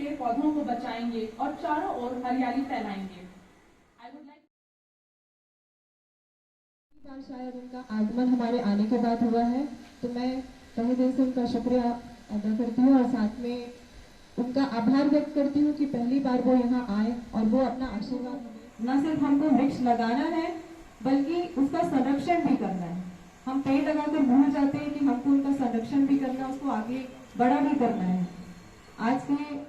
पेड़ पौधों को बचाएंगे और चारों ओर हरियाली फैलाएंगे। शायद उनका आगमन हमारे आने के बाद हुआ है, तो मैं तहे दिल से उनका शुक्रिया अदा करती हूँ और साथ में उनका आभार व्यक्त करती हूँ कि पहली बार वो यहाँ आए और वो अपना आशीर्वाद न सिर्फ हमको वृक्ष लगाना है बल्कि उसका संरक्षण भी करना है। हम पेड़ लगाकर भूल जाते हैं कि हमको उनका संरक्षण भी करना, उसको आगे बड़ा भी करना है। आज के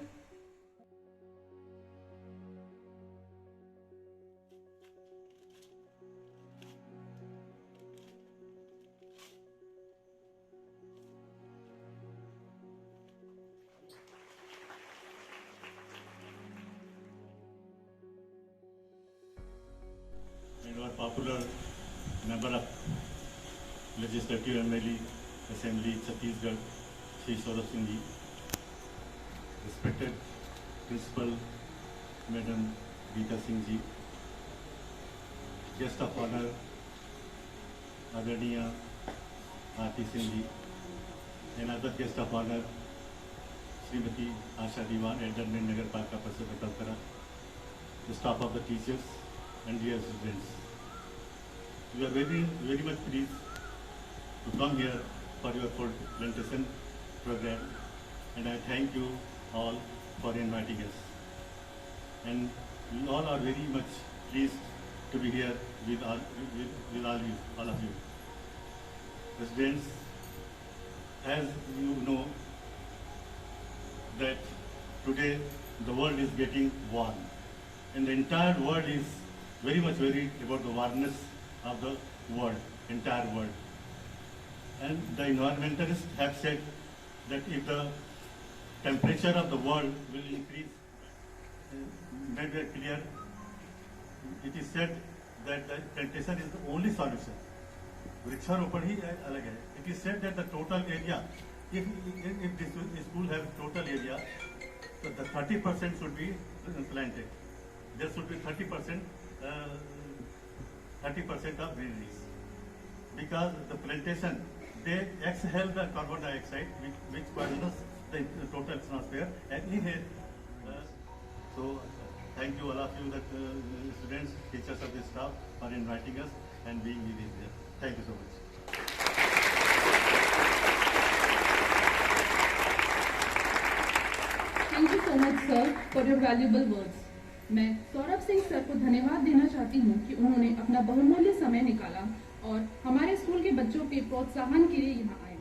popular member of Legislative Assembly Chhattisgarh, Shri Saurabh Singh ji, respected Principal Madam Geeta Singh ji, guest of honor Adaniya Aarti Singh ji, and other guest of honor Srimati Asha Diwan, Elder Nagar Parka Parsad Akaltara, the staff of the teachers and dear students. We are very much pleased to come here for your Plantation program, and I thank you all for inviting us. And we all are very much pleased to be here with all of you. Residents, as you know that today the world is getting warm, and the entire world is very much worried about the warmness of the world, entire world. And the environmentalists have said that if the temperature of the world will increase, made it clear, it is said that the plantation is the only solution. वृक्षारोपण ही अलग है. It is said that the total area, if this school has total area, so the 30% should be planted. There should be 30% of greeneries, because the plantation, they exhale the carbon dioxide which poisons the total atmosphere and inhale. So thank you all of you, that students, teachers of the staff, for inviting us and being with us here. Thank you so much. Thank you so much, sir, for your valuable words. मैं Saurabh Singh sir को धन्यवाद देना चाहती हूँ कि उन्होंने अपना बहुमूल्य समय निकाला और हमारे स्कूल के बच्चों के प्रोत्साहन के लिए यहाँ आए.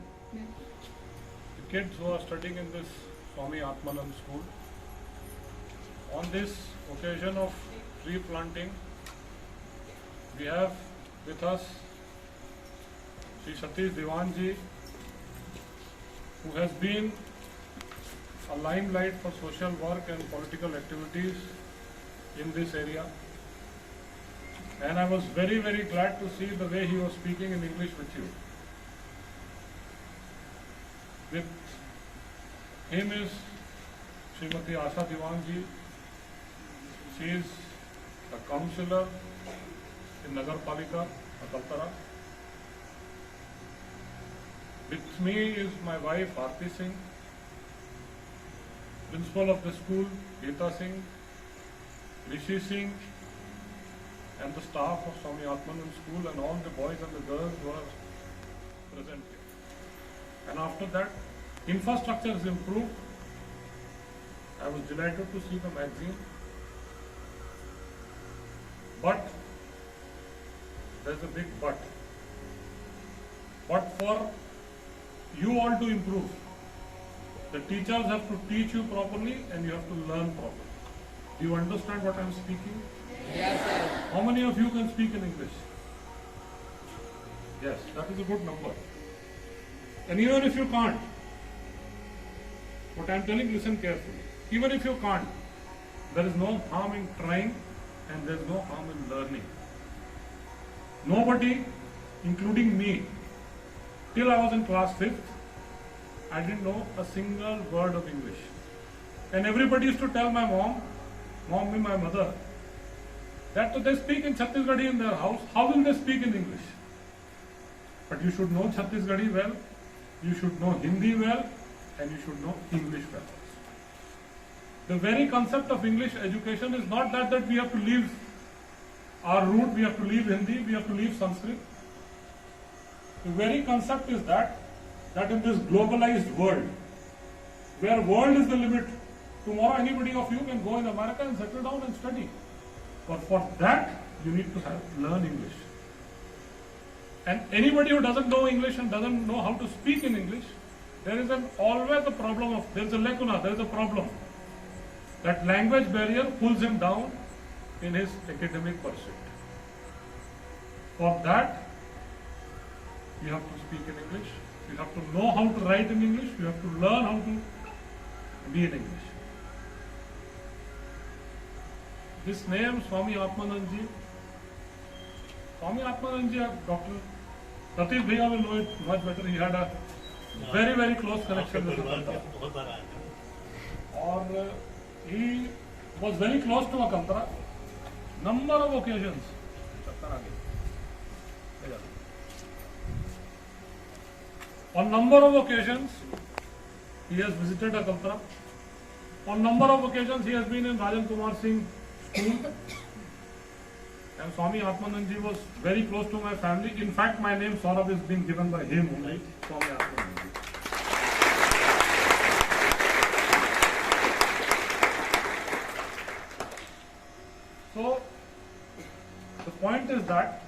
The kids who are studying in this Swami Atmanand school, on this occasion of tree planting, we have with us Shri Satish Diwan ji, who has been a limelight for social work and political activities in this area, and I was very glad to see the way he was speaking in English with you. With him is Srimati Asha Diwan ji. She is a councillor in Nagar Palika, Akaltara. With me is my wife Aarti Singh, principal of the school Geeta Singh, Rishi Singh, and the staff of Swami Atmanand school, and all the boys and the girls who are present here. And after that, infrastructure is improved. I was delighted to see the magazine. But there's a big but. But for you all to improve, the teachers have to teach you properly and you have to learn properly. Do you understand what I am speaking? Yes, sir. How many of you can speak in English? Yes, that is a good number. And even if you can't, what I am telling, listen carefully. Even if you can't, there is no harm in trying and there is no harm in learning. Nobody, including me, till I was in class 5th, I didn't know a single word of English. And everybody used to tell my mom, my mother, that they speak in Chhattisgarhi in their house, how will they speak in English? But you should know Chhattisgarhi well, you should know Hindi well, and you should know English well. The very concept of English education is not that we have to leave our root, we have to leave Hindi, we have to leave Sanskrit. The very concept is that in this globalized world, where world is the limit, tomorrow anybody of you can go in America and settle down and study. But for that, you need to learn English. And anybody who doesn't know English and doesn't know how to speak in English, there is always a problem of, there is a lacuna, there is a problem. That language barrier pulls him down in his academic pursuit. For that, you have to speak in English, you have to know how to write in English, you have to learn how to be in English. This name, Swami Atmanand Ji, Dr. Pratik Bhaiya will know it much better. He had a very, very close connection with Akaltara. Or he was very close to Akaltara. Number of occasions. On number of occasions, he has visited Akaltara. On number of occasions, he has been in Rajan Kumar Singh school. And Swami Atmanand Ji was very close to my family. In fact, my name Saurabh is being given by him only, Swami Atmanand Ji. So, the point is that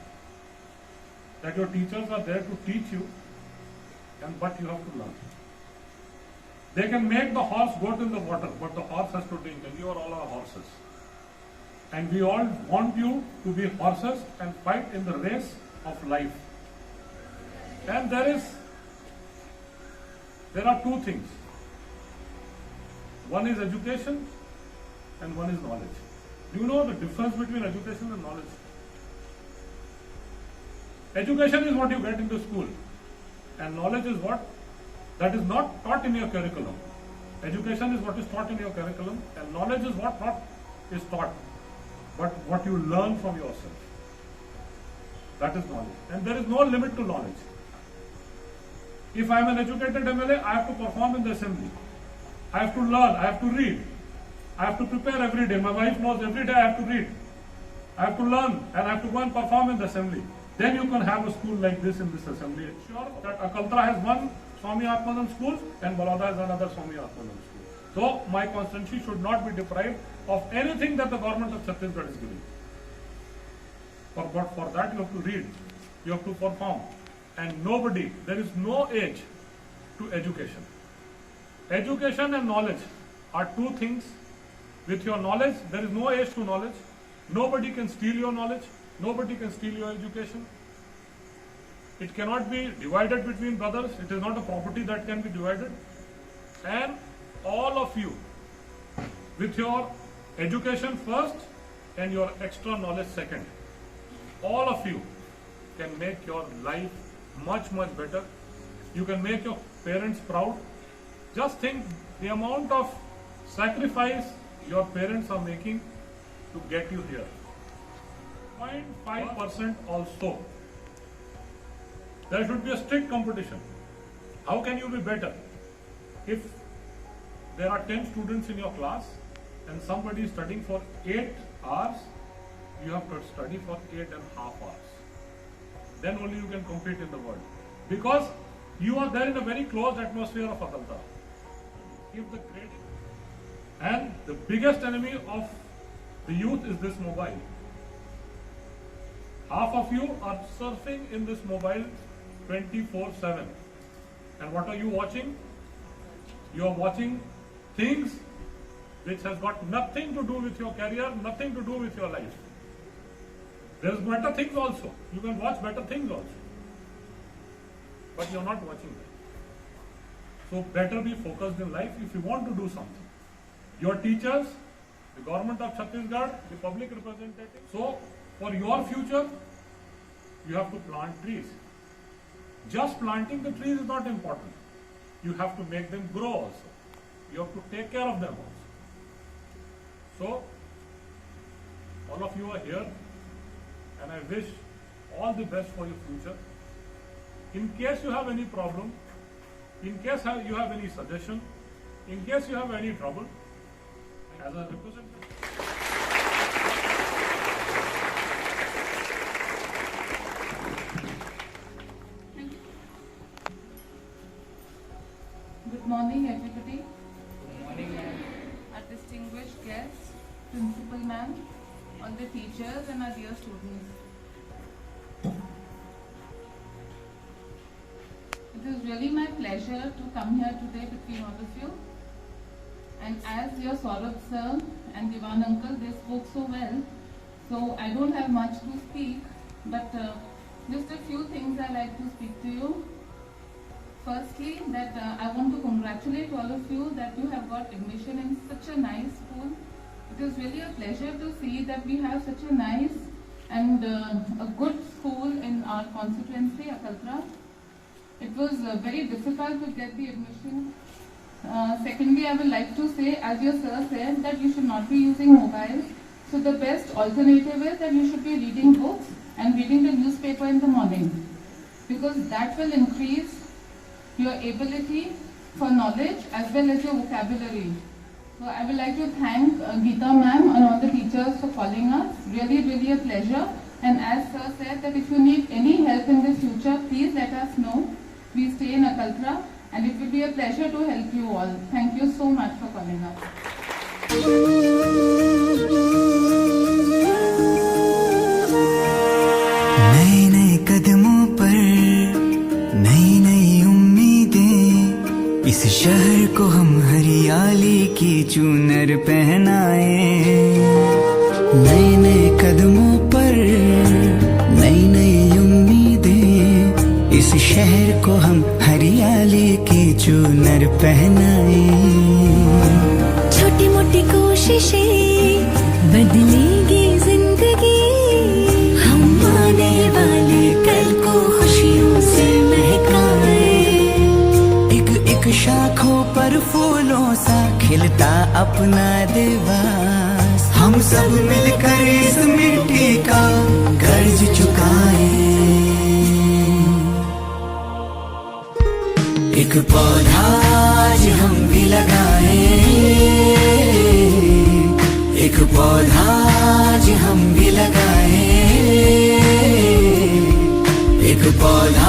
your teachers are there to teach you, but you have to learn. They can make the horse go to the water, but the horse has to drink, and you are all our horses. And we all want you to be horses and fight in the race of life. And there are two things. One is education and one is knowledge. Do you know the difference between education and knowledge? Education is what you get into school, and knowledge is what that is not taught in your curriculum. Education is what is taught in your curriculum, and knowledge is what not is taught, but what you learn from yourself. That is knowledge, and there is no limit to knowledge. If I am an educated MLA, I have to perform in the assembly. I have to learn, I have to read, I have to prepare every day. My wife knows every day I have to read, I have to learn, and I have to go and perform in the assembly. Then you can have a school like this in this assembly. Sure that Akaltara has one Swami Atmanand school and Baroda has another Swami Atmanand school. So my constituency should not be deprived of anything that the government of Chhattisgarh is giving. But for that you have to read, you have to perform. And nobody, there is no age to education. Education and knowledge are two things. With your knowledge, there is no age to knowledge. Nobody can steal your knowledge. Nobody can steal your education. It cannot be divided between brothers. It is not a property that can be divided. And all of you, with your education first and your extra knowledge second, all of you can make your life much, much better. You can make your parents proud. Just think the amount of sacrifice your parents are making to get you here. 0.5% also. There should be a strict competition. How can you be better? If there are 10 students in your class and somebody is studying for 8 hours, you have to study for 8.5 hours. Then only you can compete in the world. Because you are there in a very closed atmosphere of Akaltara. Give the credit. And the biggest enemy of the youth is this mobile. Half of you are surfing in this mobile 24/7. And what are you watching? You are watching things which has got nothing to do with your career, nothing to do with your life. There's better things also. You can watch better things also. But you're not watching them. So better be focused in life if you want to do something. Your teachers, the government of Chhattisgarh, the public representatives. So for your future, you have to plant trees. Just planting the trees is not important. You have to make them grow also. You have to take care of them also. So, all of you are here and I wish all the best for your future. In case you have any problem, in case you have any suggestion, in case you have any trouble, as a representative. Good morning, everybody. Good morning, ma'am. Our distinguished guests, principal ma'am, all the teachers and our dear students. It is really my pleasure to come here today between all of you. And as your Saurabh sir and Diwan uncle, they spoke so well, so I don't have much to speak, but just a few things I like to speak to you. Firstly, that I want to congratulate all of you that you have got admission in such a nice school. It is really a pleasure to see that we have such a nice and a good school in our constituency, Akaltara. It was very difficult to get the admission. Secondly, I would like to say, as your sir said, that you should not be using mobiles. So the best alternative is that you should be reading books and reading the newspaper in the morning, because that will increase your ability for knowledge as well as your vocabulary. So I would like to thank Geeta ma'am and all the teachers for calling us. Really a pleasure. And as sir said, that if you need any help in the future, please let us know. We stay in Akaltara and it will be a pleasure to help you all. Thank you so much for calling us. नए नए कदमों पर नई नई उम्मीदें, इस शहर को हम हरियाली की चूनर पहनाए। नए नए कदमों पर नई नई उम्मीदें, इस शहर को हम हरियाली की चूनर पहनाए। छोटी मोटी कोशिशें बदलेगी जिंदगी, हम आने वाले कल को खुशियों से महकाए। एक एक शाखों पर फूलों सा खिलता अपना देवास, हम सब मिलकर इस मिट्टी का कर्ज चुकाए। एक पौधा आज हम भी लगाए, एक पौधा आज हम भी लगाए, एक पौधा